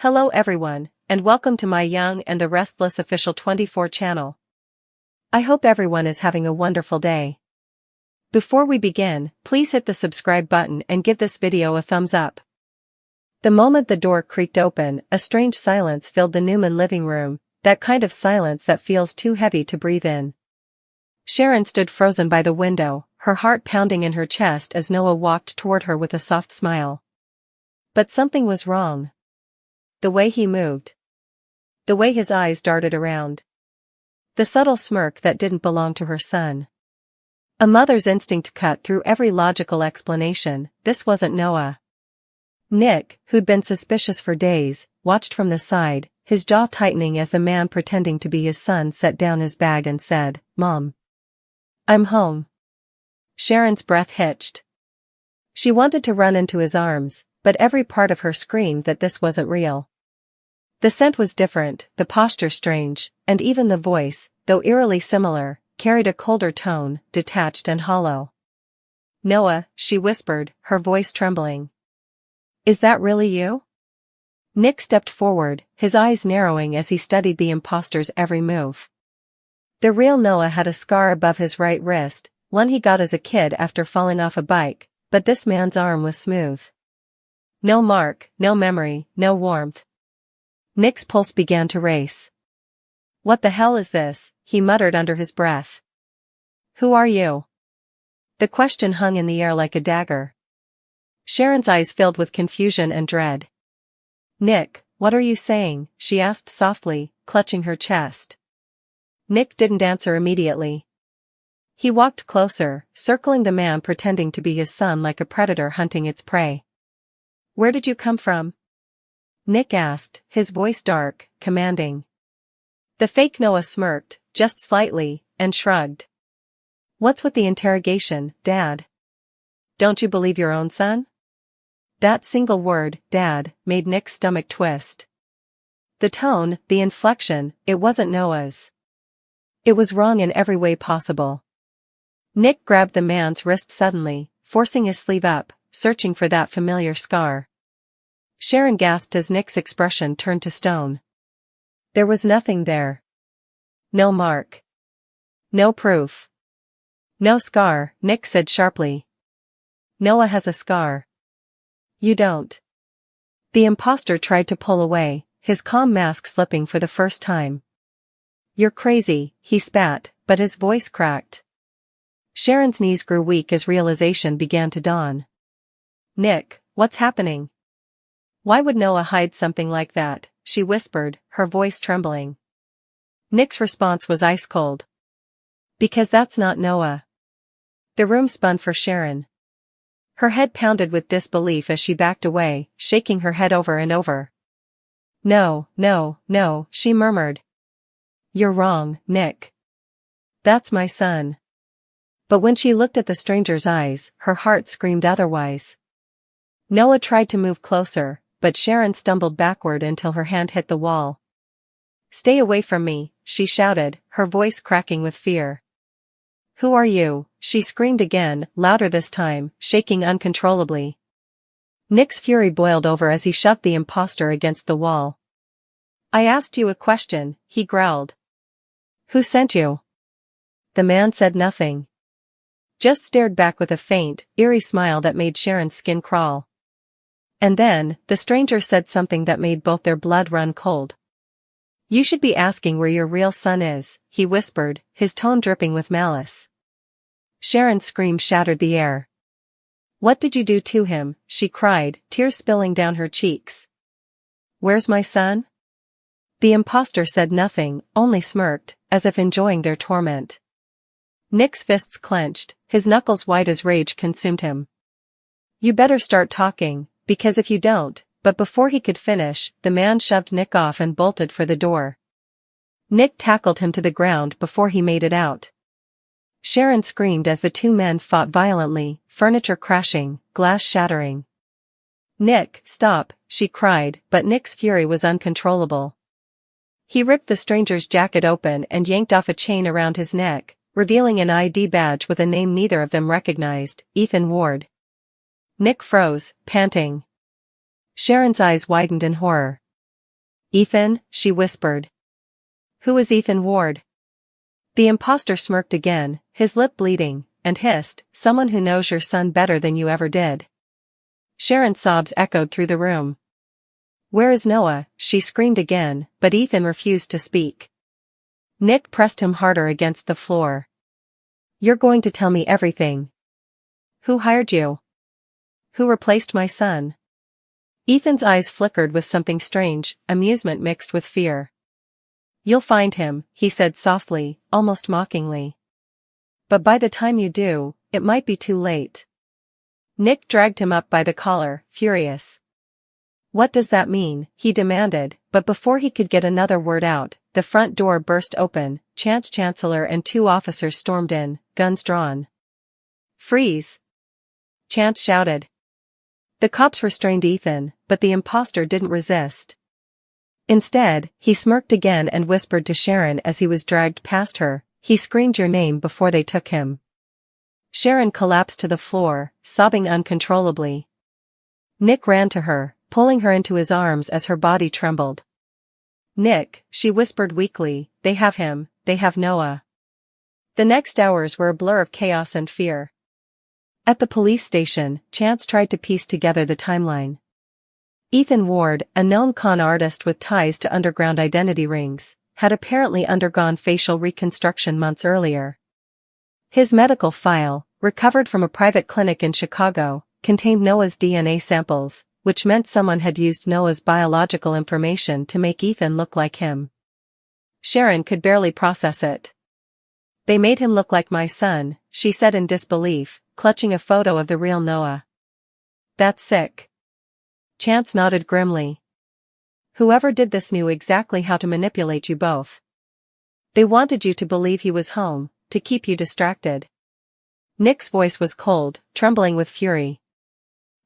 Hello everyone, and welcome to my Young and the Restless Official 24 channel. I hope everyone is having a wonderful day. Before we begin, please hit the subscribe button and give this video a thumbs up. The moment the door creaked open, a strange silence filled the Newman living room, that kind of silence that feels too heavy to breathe in. Sharon stood frozen by the window, her heart pounding in her chest as Noah walked toward her with a soft smile. But something was wrong. The way he moved. The way his eyes darted around. The subtle smirk that didn't belong to her son. A mother's instinct cut through every logical explanation. This wasn't Noah. Nick, who'd been suspicious for days, watched from the side, his jaw tightening as the man pretending to be his son set down his bag and said, "Mom. I'm home." Sharon's breath hitched. She wanted to run into his arms, but every part of her screamed that this wasn't real. The scent was different, the posture strange, and even the voice, though eerily similar, carried a colder tone, detached and hollow. "Noah," she whispered, her voice trembling. "Is that really you?" Nick stepped forward, his eyes narrowing as he studied the imposter's every move. The real Noah had a scar above his right wrist, one he got as a kid after falling off a bike, but this man's arm was smooth. No mark, no memory, no warmth. Nick's pulse began to race. "What the hell is this?" he muttered under his breath. "Who are you?" The question hung in the air like a dagger. Sharon's eyes filled with confusion and dread. "Nick, what are you saying?" she asked softly, clutching her chest. Nick didn't answer immediately. He walked closer, circling the man pretending to be his son like a predator hunting its prey. "Where did you come from?" Nick asked, his voice dark, commanding. The fake Noah smirked, just slightly, and shrugged. "What's with the interrogation, Dad? Don't you believe your own son?" That single word, Dad, made Nick's stomach twist. The tone, the inflection, it wasn't Noah's. It was wrong in every way possible. Nick grabbed the man's wrist suddenly, forcing his sleeve up, searching for that familiar scar. Sharon gasped as Nick's expression turned to stone. There was nothing there. No mark. No proof. No scar, Nick said sharply. "Noah has a scar. You don't." The imposter tried to pull away, his calm mask slipping for the first time. "You're crazy," he spat, but his voice cracked. Sharon's knees grew weak as realization began to dawn. "Nick, what's happening? Why would Noah hide something like that?" she whispered, her voice trembling. Nick's response was ice cold. "Because that's not Noah." The room spun for Sharon. Her head pounded with disbelief as she backed away, shaking her head over and over. "No, no, no," she murmured. "You're wrong, Nick. That's my son." But when she looked at the stranger's eyes, her heart screamed otherwise. Noah tried to move closer, but Sharon stumbled backward until her hand hit the wall. "Stay away from me," she shouted, her voice cracking with fear. "Who are you?" she screamed again, louder this time, shaking uncontrollably. Nick's fury boiled over as he shoved the imposter against the wall. "I asked you a question," he growled. "Who sent you?" The man said nothing. Just stared back with a faint, eerie smile that made Sharon's skin crawl. And then, the stranger said something that made both their blood run cold. "You should be asking where your real son is," he whispered, his tone dripping with malice. Sharon's scream shattered the air. "What did you do to him?" she cried, tears spilling down her cheeks. "Where's my son?" The imposter said nothing, only smirked, as if enjoying their torment. Nick's fists clenched, his knuckles white as rage consumed him. "You better start talking, because if you don't," but before he could finish, the man shoved Nick off and bolted for the door. Nick tackled him to the ground before he made it out. Sharon screamed as the two men fought violently, furniture crashing, glass shattering. "Nick, stop," she cried, but Nick's fury was uncontrollable. He ripped the stranger's jacket open and yanked off a chain around his neck, revealing an ID badge with a name neither of them recognized, Ethan Ward. Nick froze, panting. Sharon's eyes widened in horror. Ethan, she whispered. Who is Ethan Ward? The imposter smirked again, his lip bleeding, and hissed, someone who knows your son better than you ever did. Sharon's sobs echoed through the room. Where is Noah? She screamed again, but Ethan refused to speak. Nick pressed him harder against the floor. You're going to tell me everything. Who hired you? Who replaced my son? Ethan's eyes flickered with something strange, amusement mixed with fear. You'll find him, he said softly, almost mockingly. But by the time you do, it might be too late. Nick dragged him up by the collar, furious. What does that mean? He demanded, but before he could get another word out, the front door burst open, Chancellor and 2 officers stormed in, guns drawn. Freeze! Chance shouted. The cops restrained Ethan, but the imposter didn't resist. Instead, he smirked again and whispered to Sharon as he was dragged past her, he screamed your name before they took him. Sharon collapsed to the floor, sobbing uncontrollably. Nick ran to her, pulling her into his arms as her body trembled. Nick, she whispered weakly, they have him, they have Noah. The next hours were a blur of chaos and fear. At the police station, Chance tried to piece together the timeline. Ethan Ward, a known con artist with ties to underground identity rings, had apparently undergone facial reconstruction months earlier. His medical file, recovered from a private clinic in Chicago, contained Noah's DNA samples, which meant someone had used Noah's biological information to make Ethan look like him. Sharon could barely process it. They made him look like my son, she said in disbelief, clutching a photo of the real Noah. That's sick. Chance nodded grimly. Whoever did this knew exactly how to manipulate you both. They wanted you to believe he was home, to keep you distracted. Nick's voice was cold, trembling with fury.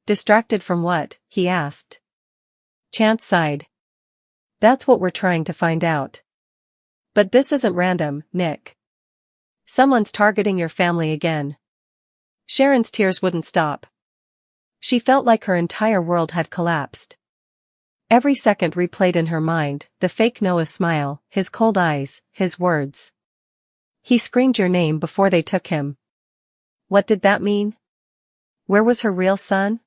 Distracted from what? He asked. Chance sighed. That's what we're trying to find out. But this isn't random, Nick. Someone's targeting your family again. Sharon's tears wouldn't stop. She felt like her entire world had collapsed. Every second replayed in her mind, the fake Noah's smile, his cold eyes, his words. He screamed your name before they took him. What did that mean? Where was her real son?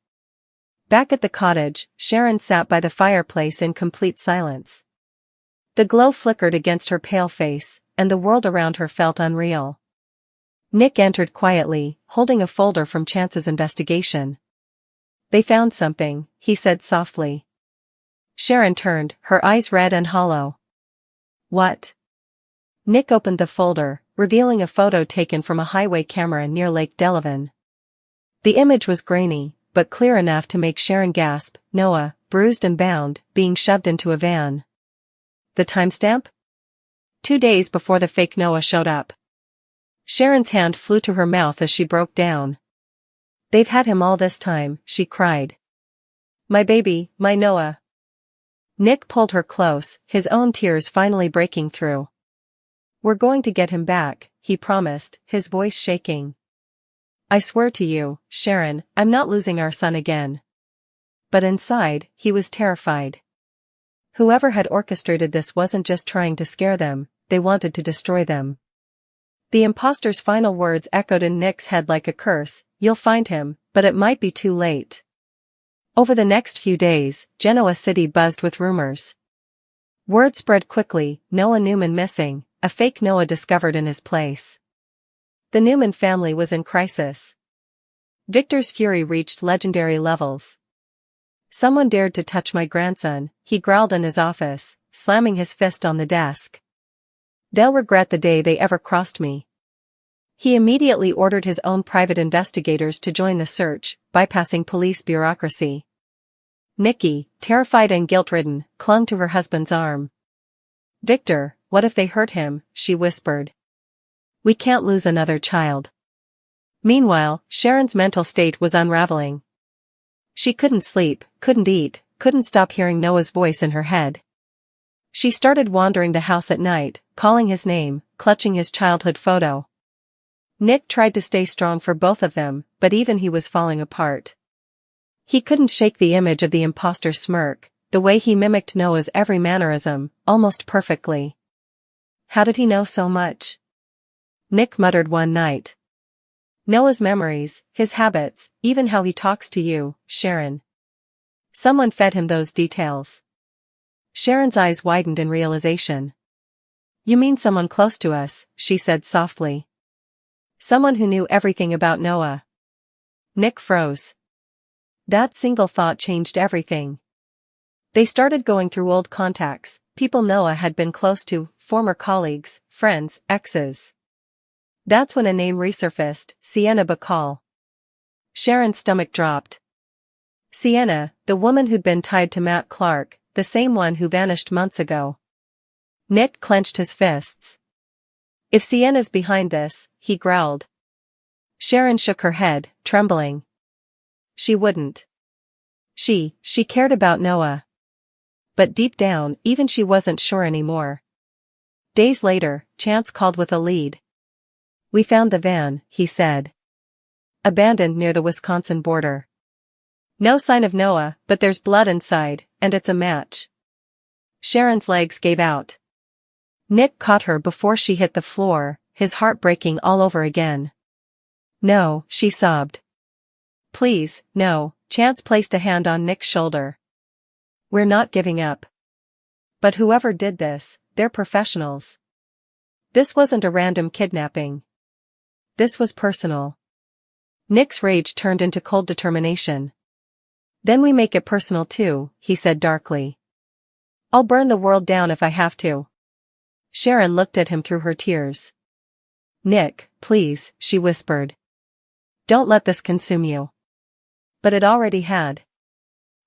Back at the cottage, Sharon sat by the fireplace in complete silence. The glow flickered against her pale face, and the world around her felt unreal. Nick entered quietly, holding a folder from Chance's investigation. They found something, he said softly. Sharon turned, her eyes red and hollow. What? Nick opened the folder, revealing a photo taken from a highway camera near Lake Delavan. The image was grainy, but clear enough to make Sharon gasp, Noah, bruised and bound, being shoved into a van. The timestamp? 2 days before the fake Noah showed up. Sharon's hand flew to her mouth as she broke down. They've had him all this time, she cried. My baby, my Noah. Nick pulled her close, his own tears finally breaking through. We're going to get him back, he promised, his voice shaking. I swear to you, Sharon, I'm not losing our son again. But inside, he was terrified. Whoever had orchestrated this wasn't just trying to scare them, they wanted to destroy them. The imposter's final words echoed in Nick's head like a curse, you'll find him, but it might be too late. Over the next few days, Genoa City buzzed with rumors. Word spread quickly, Noah Newman missing, a fake Noah discovered in his place. The Newman family was in crisis. Victor's fury reached legendary levels. Someone dared to touch my grandson, he growled in his office, slamming his fist on the desk. They'll regret the day they ever crossed me. He immediately ordered his own private investigators to join the search, bypassing police bureaucracy. Nikki, terrified and guilt-ridden, clung to her husband's arm. Victor, what if they hurt him? She whispered. We can't lose another child. Meanwhile, Sharon's mental state was unraveling. She couldn't sleep, couldn't eat, couldn't stop hearing Noah's voice in her head. She started wandering the house at night, calling his name, clutching his childhood photo. Nick tried to stay strong for both of them, but even he was falling apart. He couldn't shake the image of the imposter's smirk, the way he mimicked Noah's every mannerism, almost perfectly. How did he know so much? Nick muttered one night. Noah's memories, his habits, even how he talks to you, Sharon. Someone fed him those details. Sharon's eyes widened in realization. You mean someone close to us, she said softly. Someone who knew everything about Noah. Nick froze. That single thought changed everything. They started going through old contacts, people Noah had been close to, former colleagues, friends, exes. That's when a name resurfaced, Sienna Bacall. Sharon's stomach dropped. Sienna, the woman who'd been tied to Matt Clark, the same one who vanished months ago. Nick clenched his fists. If Sienna's behind this, he growled. Sharon shook her head, trembling. She wouldn't. She cared about Noah. But deep down, even she wasn't sure anymore. Days later, Chance called with a lead. We found the van, he said. Abandoned near the Wisconsin border. No sign of Noah, but there's blood inside, and it's a match. Sharon's legs gave out. Nick caught her before she hit the floor, his heart breaking all over again. No, she sobbed. Please, no, Chance placed a hand on Nick's shoulder. We're not giving up. But whoever did this, they're professionals. This wasn't a random kidnapping. This was personal. Nick's rage turned into cold determination. Then we make it personal too, he said darkly. I'll burn the world down if I have to. Sharon looked at him through her tears. Nick, please, she whispered. Don't let this consume you. But it already had.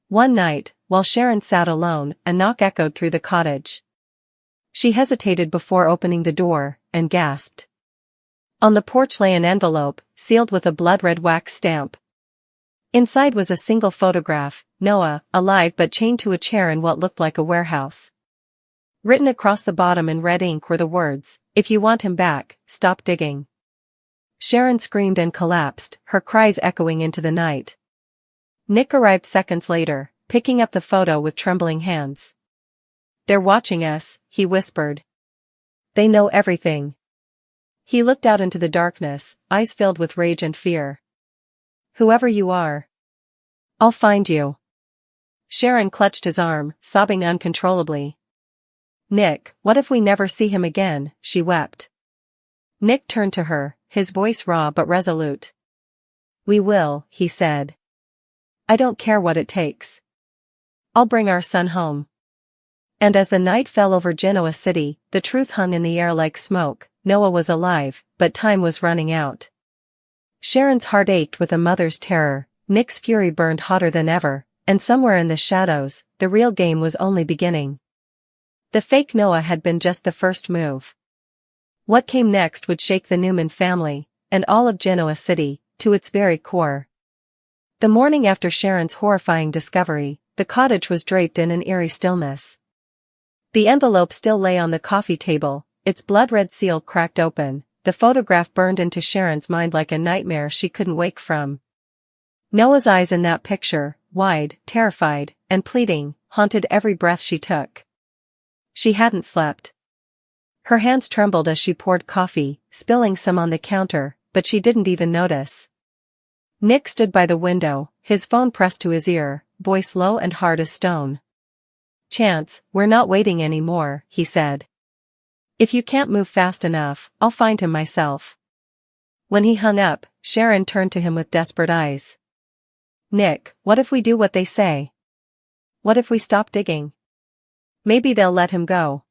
One night, while Sharon sat alone, a knock echoed through the cottage. She hesitated before opening the door, and gasped. On the porch lay an envelope, sealed with a blood-red wax stamp. Inside was a single photograph, Noah, alive but chained to a chair in what looked like a warehouse. Written across the bottom in red ink were the words, "If you want him back, stop digging." Sharon screamed and collapsed, her cries echoing into the night. Nick arrived seconds later, picking up the photo with trembling hands. They're watching us, he whispered. They know everything. He looked out into the darkness, eyes filled with rage and fear. Whoever you are, I'll find you. Sharon clutched his arm, sobbing uncontrollably. Nick, what if we never see him again, she wept. Nick turned to her, his voice raw but resolute. We will, he said. I don't care what it takes. I'll bring our son home. And as the night fell over Genoa City, the truth hung in the air like smoke. Noah was alive, but time was running out. Sharon's heart ached with a mother's terror, Nick's fury burned hotter than ever, and somewhere in the shadows, the real game was only beginning. The fake Noah had been just the first move. What came next would shake the Newman family, and all of Genoa City, to its very core. The morning after Sharon's horrifying discovery, the cottage was draped in an eerie stillness. The envelope still lay on the coffee table, its blood-red seal cracked open, the photograph burned into Sharon's mind like a nightmare she couldn't wake from. Noah's eyes in that picture, wide, terrified, and pleading, haunted every breath she took. She hadn't slept. Her hands trembled as she poured coffee, spilling some on the counter, but she didn't even notice. Nick stood by the window, his phone pressed to his ear, voice low and hard as stone. Chance, we're not waiting anymore, he said. If you can't move fast enough, I'll find him myself. When he hung up, Sharon turned to him with desperate eyes. Nick, what if we do what they say? What if we stop digging? Maybe they'll let him go.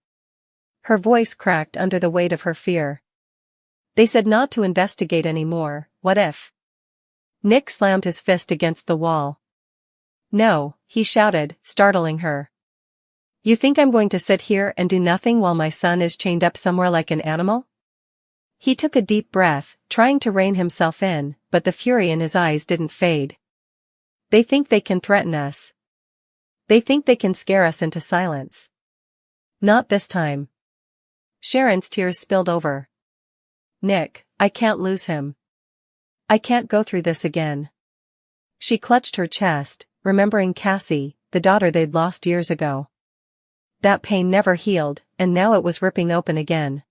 Her voice cracked under the weight of her fear. They said not to investigate anymore, what if? Nick slammed his fist against the wall. No, he shouted, startling her. You think I'm going to sit here and do nothing while my son is chained up somewhere like an animal? He took a deep breath, trying to rein himself in, but the fury in his eyes didn't fade. They think they can threaten us. They think they can scare us into silence. Not this time. Sharon's tears spilled over. Nick, I can't lose him. I can't go through this again. She clutched her chest, remembering Cassie, the daughter they'd lost years ago. That pain never healed, and now it was ripping open again.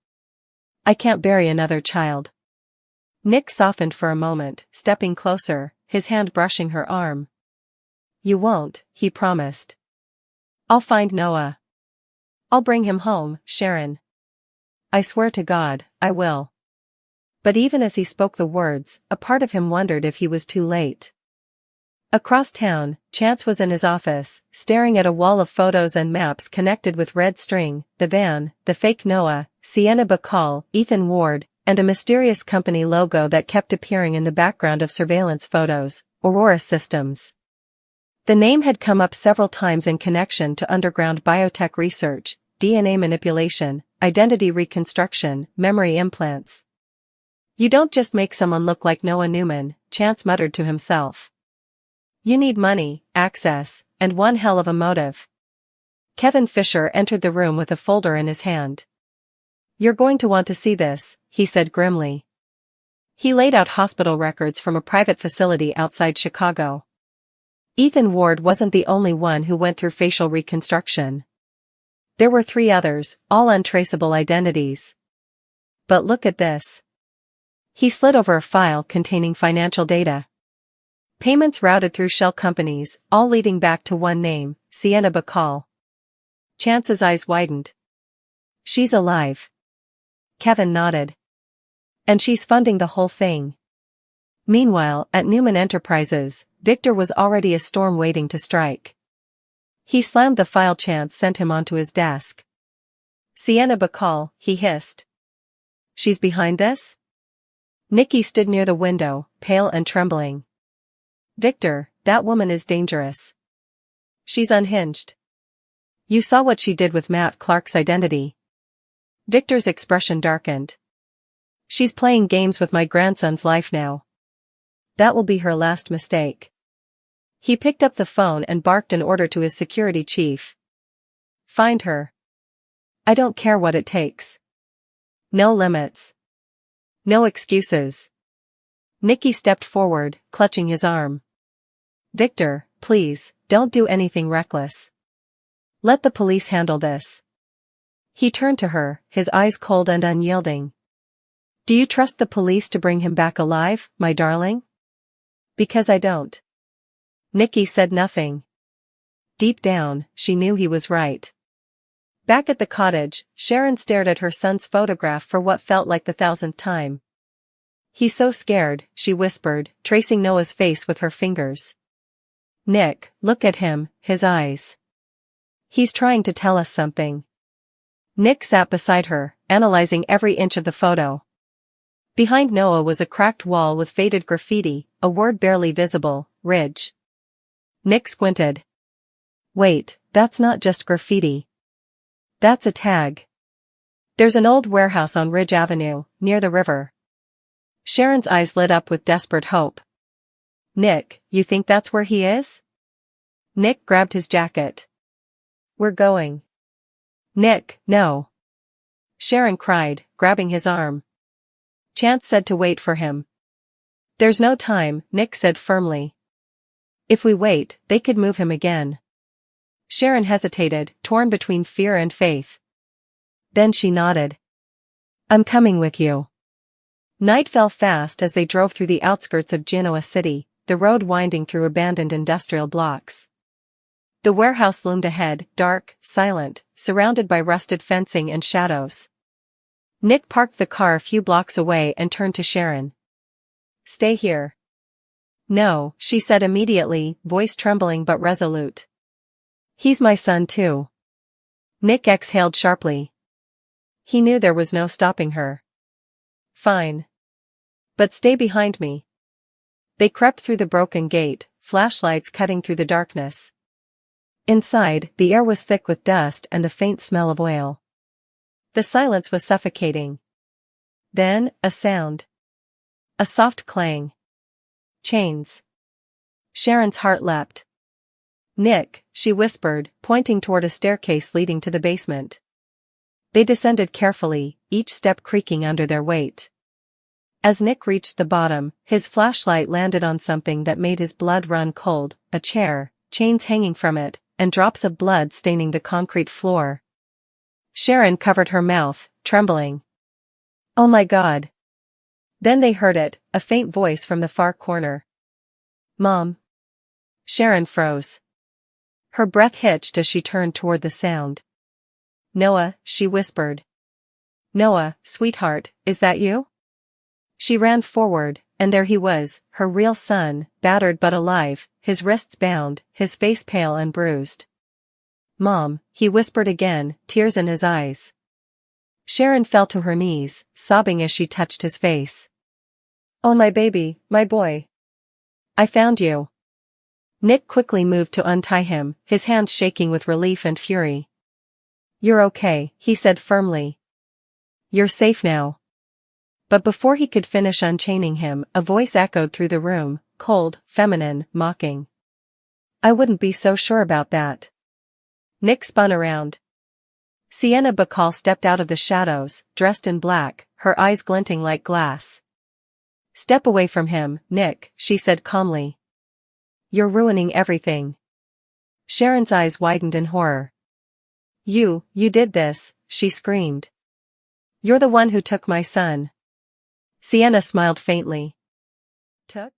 I can't bury another child. Nick softened for a moment, stepping closer, his hand brushing her arm. You won't, he promised. I'll find Noah. I'll bring him home, Sharon. I swear to God, I will. But even as he spoke the words, a part of him wondered if he was too late. Across town, Chance was in his office, staring at a wall of photos and maps connected with red string, the van, the fake Noah, Sienna Bacall, Ethan Ward, and a mysterious company logo that kept appearing in the background of surveillance photos, Aurora Systems. The name had come up several times in connection to underground biotech research, DNA manipulation, identity reconstruction, memory implants. You don't just make someone look like Noah Newman, Chance muttered to himself. You need money, access, and one hell of a motive. Kevin Fisher entered the room with a folder in his hand. You're going to want to see this, he said grimly. He laid out hospital records from a private facility outside Chicago. Ethan Ward wasn't the only one who went through facial reconstruction. There were 3 others, all untraceable identities. But look at this. He slid over a file containing financial data. Payments routed through shell companies, all leading back to one name, Sienna Bacall. Chance's eyes widened. She's alive. Kevin nodded. And she's funding the whole thing. Meanwhile, at Newman Enterprises, Victor was already a storm waiting to strike. He slammed the file Chance sent him onto his desk. Sienna Bacall, he hissed. She's behind this? Nikki stood near the window, pale and trembling. Victor, that woman is dangerous. She's unhinged. You saw what she did with Matt Clark's identity. Victor's expression darkened. She's playing games with my grandson's life now. That will be her last mistake. He picked up the phone and barked an order to his security chief. Find her. I don't care what it takes. No limits. No excuses. Nikki stepped forward, clutching his arm. Victor, please, don't do anything reckless. Let the police handle this. He turned to her, his eyes cold and unyielding. Do you trust the police to bring him back alive, my darling? Because I don't. Nikki said nothing. Deep down, she knew he was right. Back at the cottage, Sharon stared at her son's photograph for what felt like the 1000th time. He's so scared, she whispered, tracing Noah's face with her fingers. Nick, look at him, his eyes. He's trying to tell us something. Nick sat beside her, analyzing every inch of the photo. Behind Noah was a cracked wall with faded graffiti, a word barely visible, Ridge. Nick squinted. Wait, that's not just graffiti. That's a tag. There's an old warehouse on Ridge Avenue, near the river. Sharon's eyes lit up with desperate hope. Nick, you think that's where he is? Nick grabbed his jacket. We're going. Nick, no. Sharon cried, grabbing his arm. Chance said to wait for him. There's no time, Nick said firmly. If we wait, they could move him again. Sharon hesitated, torn between fear and faith. Then she nodded. I'm coming with you. Night fell fast as they drove through the outskirts of Genoa City, the road winding through abandoned industrial blocks. The warehouse loomed ahead, dark, silent, surrounded by rusted fencing and shadows. Nick parked the car a few blocks away and turned to Sharon. Stay here. No, she said immediately, voice trembling but resolute. He's my son too. Nick exhaled sharply. He knew there was no stopping her. Fine. But stay behind me. They crept through the broken gate, flashlights cutting through the darkness. Inside, the air was thick with dust and the faint smell of oil. The silence was suffocating. Then, a sound. A soft clang. Chains. Sharon's heart leapt. Nick, she whispered, pointing toward a staircase leading to the basement. They descended carefully, each step creaking under their weight. As Nick reached the bottom, his flashlight landed on something that made his blood run cold, a chair, chains hanging from it, and drops of blood staining the concrete floor. Sharon covered her mouth, trembling. "Oh my God." Then they heard it, a faint voice from the far corner. "Mom." Sharon froze. Her breath hitched as she turned toward the sound. "Noah," she whispered. "Noah, sweetheart, is that you?" She ran forward, and there he was, her real son, battered but alive, his wrists bound, his face pale and bruised. "Mom," he whispered again, tears in his eyes. Sharon fell to her knees, sobbing as she touched his face. "Oh my baby, my boy. I found you." Nick quickly moved to untie him, his hands shaking with relief and fury. "You're okay," he said firmly. "You're safe now." But before he could finish unchaining him, a voice echoed through the room, cold, feminine, mocking. "I wouldn't be so sure about that." Nick spun around. Sienna Bacall stepped out of the shadows, dressed in black, her eyes glinting like glass. "Step away from him, Nick," she said calmly. "You're ruining everything." Sharon's eyes widened in horror. You did this," she screamed. "You're the one who took my son." Sienna smiled faintly. "Took?"